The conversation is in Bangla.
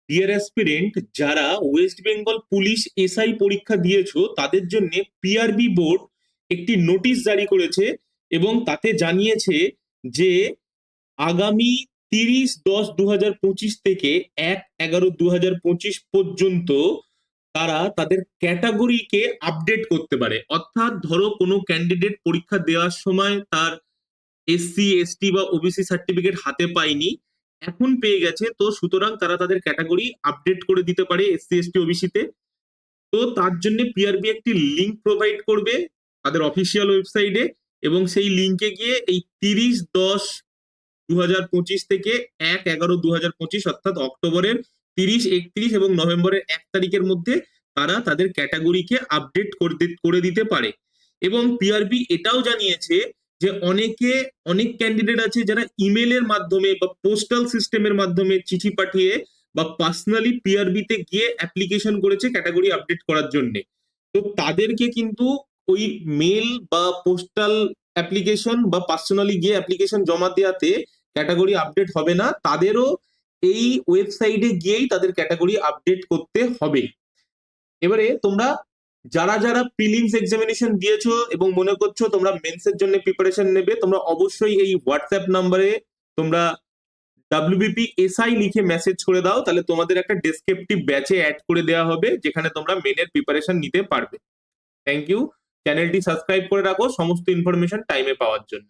ডিয়ার অ্যাসপিরেন্ট, যারা ওয়েস্ট বেঙ্গল পুলিশ এসআই পরীক্ষা দিয়েছো তাদের জন্য পিআরবি বোর্ড একটি নোটিশ জারি করেছে এবং তাতে জানিয়েছে যে আগামী 30/10/2025 থেকে 1/11/2025 পর্যন্ত তারা তাদের ক্যাটাগরিকে আপডেট করতে পারে। অর্থাৎ ধরো কোনো ক্যান্ডিডেট পরীক্ষা দেওয়ার সময় তার এসসি এসটি বা ওবিসি সার্টিফিকেট হাতে পায়নি, এখন পেয়ে গেছে, তো সুতরাং তারা তাদের ক্যাটাগরি আপডেট করে দিতে পারে এসসি এসটি ওবিসি তে। তো তার জন্য পিআরবি একটি লিঙ্ক প্রোভাইড করবে তাদের অফিসিয়াল ওয়েবসাইটে, এবং সেই লিঙ্কে গিয়ে এই 30/10/2025 থেকে 1/11/2025 অর্থাৎ অক্টোবরের 30, 31 এবং নভেম্বরের 1 তারিখের মধ্যে তারা তাদের ক্যাটাগরিকে আপডেট করে দিতে পারে। এবং পিআরবি এটাও জানিয়েছে যে অনেক ক্যান্ডিডেট আছে যারা ইমেলের মাধ্যমে বা পোস্টাল সিস্টেমের মাধ্যমে চিঠি পাঠিয়ে বা পার্সোনালি পিআরবি তে গিয়ে অ্যাপ্লিকেশন করেছে ক্যাটাগরি আপডেট করার জন্য। তো তাদেরকে কিন্তু ওই মেল বা পোস্টাল অ্যাপ্লিকেশন বা পার্সোনালি গিয়ে অ্যাপ্লিকেশন জমা দেওয়াতে ক্যাটাগরি আপডেট হবে না, তাদেরও এই ওয়েবসাইটে গিয়েই তাদের ক্যাটাগরি আপডেট করতে হবে। এবারে তোমরা যারা যারা প্রিলিমস এক্সামিনেশন দিয়েছো এবং মনে করছো তোমরা মেন্সের জন্য প্রিপারেশন নেবে, তোমরা অবশ্যই এই হোয়াটসঅ্যাপ নাম্বারে তোমরা ডাব্লিউবিপি এসআই লিখে মেসেজ করে দাও, তাহলে তোমাদের একটা ডেসক্রিপটিভ ব্যাচে অ্যাড করে দেওয়া হবে যেখানে তোমরা মেনের প্রিপারেশন নিতে পারবে। Thank you. চ্যানেলটি সাবস্ক্রাইব করে রাখো সমস্ত ইনফরমেশন টাইমে পাওয়ার জন্য।